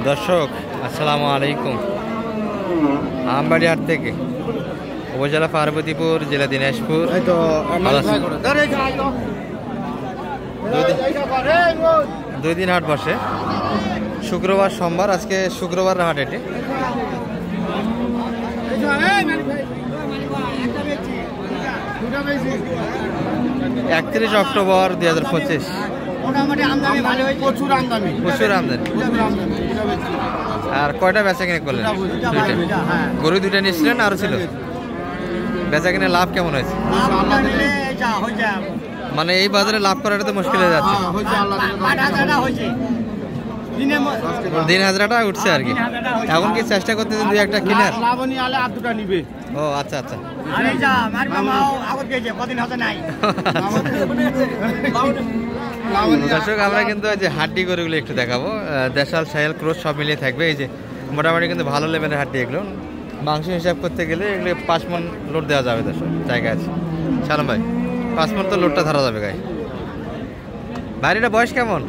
দর্শক আসসালামু আলাইকুম। আমবাড়ি হাট থেকে উপজেলা পার্বতীপুর, জেলা দিনাজপুর। দুই দিন হাট বসে, শুক্রবার সোমবার। আজকে শুক্রবার হাট এটি। অক্টোবর 2025। প্রচুর আমদানি। আর কয়টা বেচা কিনে করলেন? গরু দুইটা নিয়েছিলেন, আরো ছিল। বেচা কিনে লাভ কেমন হয়েছে? মানে এই বাজারে লাভ করাটা তো মুশকিল হয়ে যাচ্ছে। 3,000 টাকা উঠছে আর কি। এখন কি চেষ্টা করতেছেন দুই একটা কিনার? ও আচ্ছা আচ্ছা। দর্শক আমরা কিন্তু যে হাড্ডি গরুগুলো একটু দেখাবো। দেশাল, শায়াল, ক্রস সব মিলিয়ে থাকবে। এই যে মোটামুটি কিন্তু ভালো লেভেলের হাড্ডি এগুলো। মাংস হিসাব করতে গেলে এগুলো 5 মণ লোড দেওয়া যাবে। দর্শক জায়গা আছে। সালাম ভাই, 5 মণ তো লোডটা ধরা যাবে গায়ে। ভাইয়ের বয়স কেমন?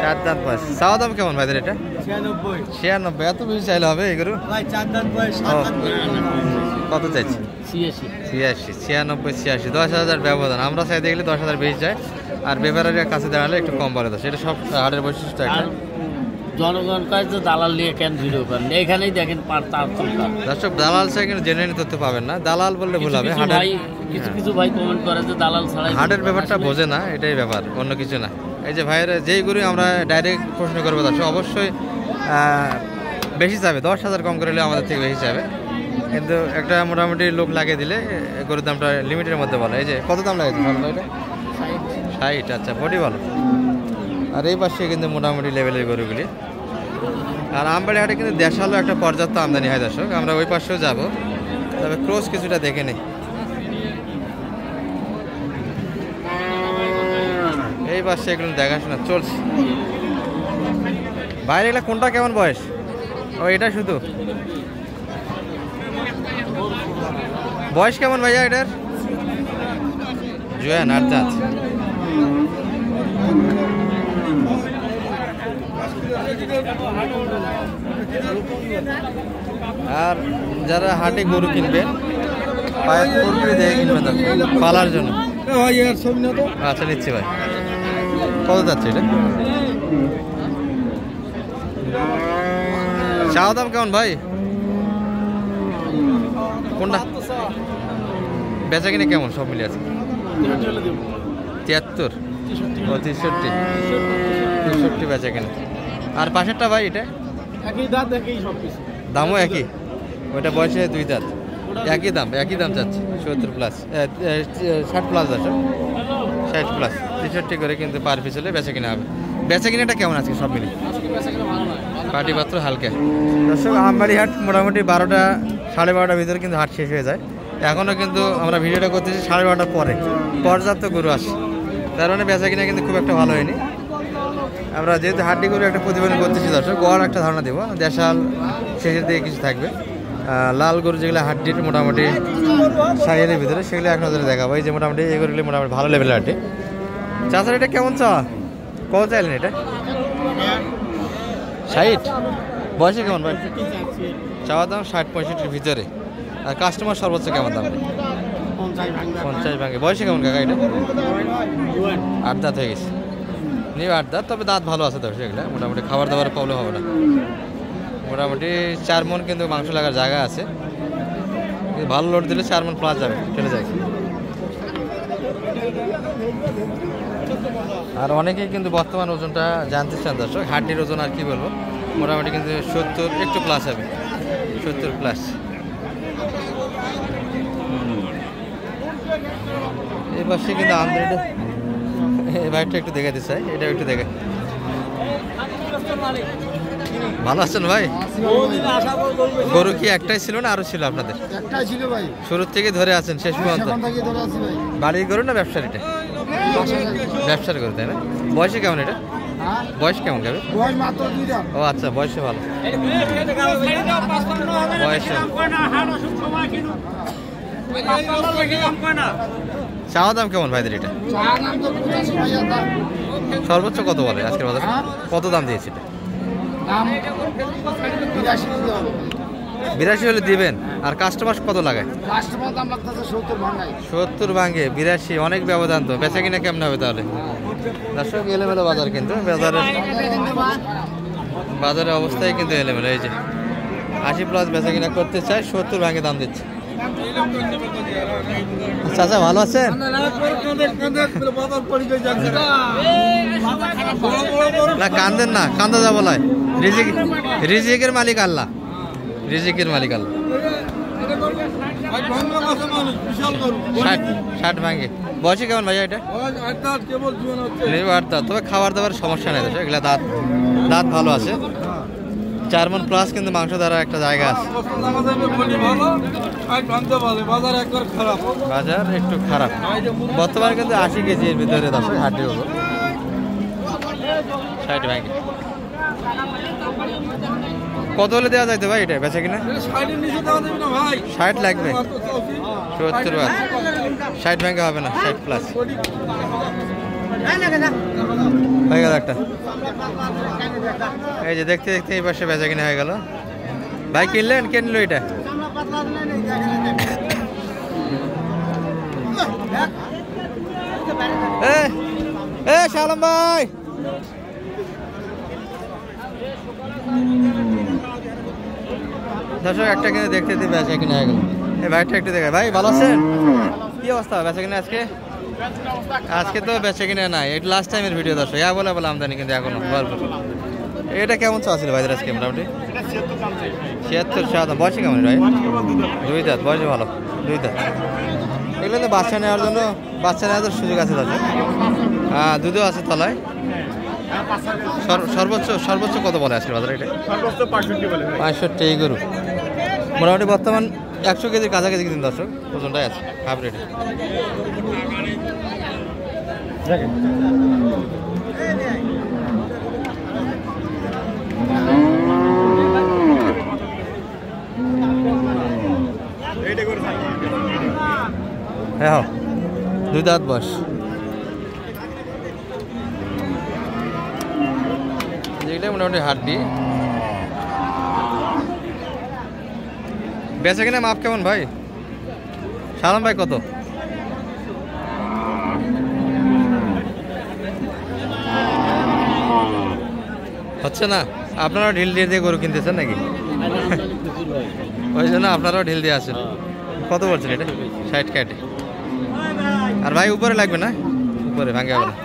4 দাঁত বয়স। চাওয়া দাম কেমন ভাইদের এটা? 96। এত বেশি চাইলে হবে এই গরু? কত চাইছি? 86, 96, 86, 10,000 ব্যবধান। আমরা চাই দেখলে 10,000 বেশি যায়, আর ব্যাপারের কাছে দাঁড়ালে একটু কম বলে। সেটা সব হাটের বৈশিষ্ট্য। একটা জনগণ কাছে দালাল নিয়ে কেন ভিডিও করেন? এখানেই দেখেন দর্শক দালাল চাই কিন্তু জেনে নিতে তো পাবেন না। দালাল বললে ভুল হবে। কিছু ভাই কমেন্ট করে যে দালাল ছাড়াই হাটের ব্যাপারটা বোঝে না, এটাই ব্যাপার, অন্য কিছু না। এই যে ভাইয়ের যেই গরু আমরা ডাইরেক্ট প্রশ্ন করবো, দর্শক অবশ্যই বেশি চাবে। 10,000 কম করে আমাদের থেকে বেশি চাবে, কিন্তু একটা মোটামুটি লোক লাগিয়ে দিলে গরুর দামটা লিমিটের মধ্যে বলে। এই যে কত দাম লাগেছে? 60। আচ্ছা, বডি ভালো। আর এই পাশে কিন্তু মোটামুটি লেভেলের গরুগুলি। আর আমবাড়ি হাটে কিন্তু দেশালও একটা পর্যাপ্ত আমদানি হয়। দর্শক আমরা ওই পাশেও যাব, তবে ক্রস কিছুটা দেখে নিই। এই পাশে এগুলো দেখাশোনা চলছে। বাইরে এগুলো কোনটা কেমন বয়স? ও এটা শুধু বয়স কেমন ভাইয়া এটার? জোয়ান 8 দাঁত। আর যারা হাটে গরু কিনবেন পায়ের পুরোপুরি দেখে কিনবেন পালার জন্য। আচ্ছা নিচ্ছি ভাই। কত যাচ্ছে এটা? চাওয়া দাম কেমন ভাই? কোনটা বেচা কিনে কেমন সব মিলে আছে? 73, 63 বেচা কিনে। আর পাশেরটা ভাই এটা দামও একই? ওইটা বয়সে 2 দাঁত। একই দাম চাচ্ছে 70+, 60+ আছে। 60+, 63 করে কিন্তু পার পিস হলে বেচা কিনা হবে। বেচা কিনাটা কেমন আছে সব মিলে? পাটি পাত্র হালকা। দর্শক আমবাড়ি হাট মোটামুটি 12টা, 12:30টার ভিতরে কিন্তু হাট শেষ হয়ে যায়। এখনও কিন্তু আমরা ভিডিওটা করতেছি 12:30টার পরে। পর্যাপ্ত গরু আসে, তার মানে বেচা কিনা কিন্তু খুব একটা ভালো হয়নি। আমরা যেহেতু হাড্ডি গরু একটা প্রতিবেদন করতেছি দর্শক, গড় একটা ধারণা দেবো। দেশাল শেষের দিকে কিছু থাকবে। লাল গরু যেগুলো হাড্ডির মোটামুটি সাইয়ের ভিতরে, সেগুলো এক নজরে দেখাবো। এই যে মোটামুটি এই গরুগুলি মোটামুটি ভালো লেভেলের হাড্ডি। চাচার এটা কেমন চাওয়া? কত চাইলেন এটা? 60। বয়সে কেমন ভাই? চাওয়া দাম 60-65 ভিতরে। আর কাস্টমার সর্বোচ্চ কেমন দাম? 50 ভাঙে। বয়সে কেমন কাকা এটা? 8 দাঁত হয়ে গেছে। নিউ 8 দাঁত, তবে দাঁত ভালো আছে দর্শক। এগুলো মোটামুটি খাবার দাবারের প্রবলেম হবে না। মোটামুটি 4 মণ কিন্তু মাংস লাগার জায়গা আছে। ভালো লোড দিলে 4 মণ প্লাস যাবে, চলে যায়। আর অনেকেই কিন্তু বর্তমান ওজনটা জানতে চান দর্শক। হাড্ডির ওজন আর কি বলবো, মোটামুটি কিন্তু 70 একটু প্লাস হবে, 70+। এই পাশে কিন্তু আমদানিটা এই বাইকটা একটু দেখাতে চাই। এটা একটু দেখে। ভালো আছেন ভাই? গরু কি একটাই ছিল না আরো ছিল আপনাদের? একটাই ছিল ভাই। শুরু থেকে ধরে আছেন শেষ পর্যন্ত? বাড়ির গরু না ব্যবসার? এটা ব্যবসার গরু, তাই না? বয়সে কেমন এটা? বয়স কেমন যাবে? ও আচ্ছা, বয়সে ভালো। বয়সে চাওয়া দাম কেমন ভাইদের এটা? সর্বোচ্চ কত বলে আজকের বাজারে? কত দাম দিয়েছে এটা? 82 হলে দিবেন। আর কাস্টমার কত লাগায়? কাস্টমার দাম লাগতেছে 70 ভাঙাই। 70 ভাঙে 82, অনেক ব্যবধান তো। বেচা কিনা কেমন হবে তাহলে? দর্শক এলোমেলো বাজার, কিন্তু বাজারের অবস্থায় কিন্তু এলোমেলো। এই যে 80 প্লাস বেচা কিনা করতে চায়, 70 ভাঙে দাম দিচ্ছে। চাচা ভালো আছেন? না কান্দেন না, কান্দা যাব না। রিজিকের মালিক আল্লাহ, রিজিকের মালিক আল্লাহ। 60 ভাঙে। বয়সে কেমন ভাইয়া এটা? তবে খাবার দাবার সমস্যা নেই, এগুলা দাঁত দাঁত ভালো আছে। 4 মণ প্লাস কিন্তু মাংস দ্বারা একটা জায়গা আছে। বাজার একটু খারাপ বর্তমানে, কিন্তু 80 কেজির ভিতরে দর্শক হাড্ডি হলো 60 ভাঙে। কত হলে দেওয়া যাইতো ভাই এটা বেচা কিনা? 60 লাগবে। 70 বাদ, 60 ভাঙে হবে না, 60 প্লাস হয়ে গেল একটা। এই যে দেখতে দেখতে এই পাশে বেচা কিনা হয়ে গেল। ভাই কিনলেন? কে নিল এটা? শালম ভাই, দর্শক একটা কিনে দেখতে দেখতে বেচা কিনা হয়ে গেল। এই ভাইটা একটু দেখে। ভাই ভালো আছেন? কি অবস্থা বেচা কিনা আজকে? আজকে তো বেচা কিনা নাই, একটু লাস্ট টাইমের ভিডিও দর্শক। বলে আমদানি কিন্তু এখনো ভরপুর। এটা কেমন চাচ্ছিল ভাইদের আজকে মোটামুটি? 76 7। বয়সে কেমন ভাই? 2 দাঁত। বয়সে ভালো, 2 দাঁত। এগুলো তো বাচ্চা নেওয়ার জন্য, বাচ্চা নেওয়ার সুযোগ আছে দর্শক। হ্যাঁ, দুধও আছে তলায়। সর্বোচ্চ কত বলে আজকে বাজারে এটা? 65 এই গরু মোটামুটি বর্তমান 100 কেজির কাছাকাছি কিন্তু দর্শক ওজনটাই আছে হাইব্রিড। হ্যাঁ, 2 দাঁত বয়স। যেগুলো মোটামুটি হাড্ডি। বেচা কিনা মাপ কেমন ভাই? সালাম ভাই কত? হচ্ছে না? আপনারাও ঢিল দিয়ে দিয়ে গরু কিনতেছেন নাকি? ওই জন্য আপনারাও ঢিল দিয়ে আসেন। কত বলছেন এটা? 60 কাটে। আর ভাই উপরে লাগবে না? উপরে ভাঙে হবে না।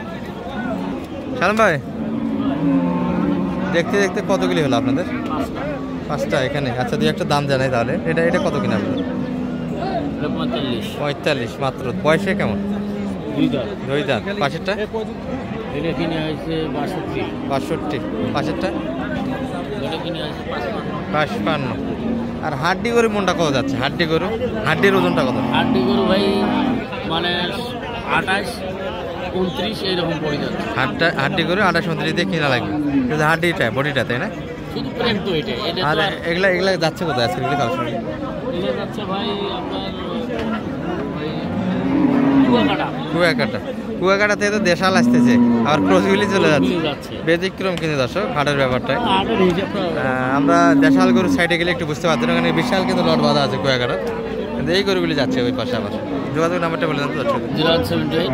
সালাম ভাই, দেখতে দেখতে কতগুলি হলো আপনাদের? 5টা এখানে। আচ্ছা, দুই একটা দাম জানাই তাহলে। এটা কত কিনা আপনাদের? 45 মাত্র। বয়সে কেমন? 2 দাঁত। পাশেরটা? 62। পাশেরটা? 55। আর হাড্ডি গরু মনটা কত যাচ্ছে? হাড্ডি গরু, হাড্ডির ওজনটা কত? হাড্ডি গরু ভাই মানে 28 29 এইরকম পড়ে যাচ্ছে। হাড্ডি গরু 28 29 দিয়ে কিনা লাগবে, কিন্তু হাড্ডিটা বডিটা, তাই না? শুধু প্রেম তো এটা। আর এগুলা যাচ্ছে কোথায় আজকে? এগুলো খাওয়া শুনি যাচ্ছে ভাই আপনার কুয়াকাটা থেকে তো দেশাল আসতেছে, আর ক্রসগুলি চলে যাচ্ছে। ব্যতিক্রম কিন্তু দর্শক হাটের ব্যাপারটাই। আমরা দেশাল গরুর সাইডে গেলে একটু বুঝতে পারছি না, কারণ বিশাল কিন্তু লট বাঁধা আছে কুয়াকাটা, কিন্তু এই গরুগুলি যাচ্ছে ওই পাশে। আবার যোগাযোগ নাম্বারটা বলে দেন তো দর্শক। 078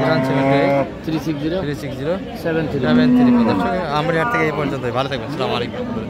360 730 আমরা হাট থেকে এই পর্যন্ত। ভালো থাকবেন, আসসালামু আলাইকুম।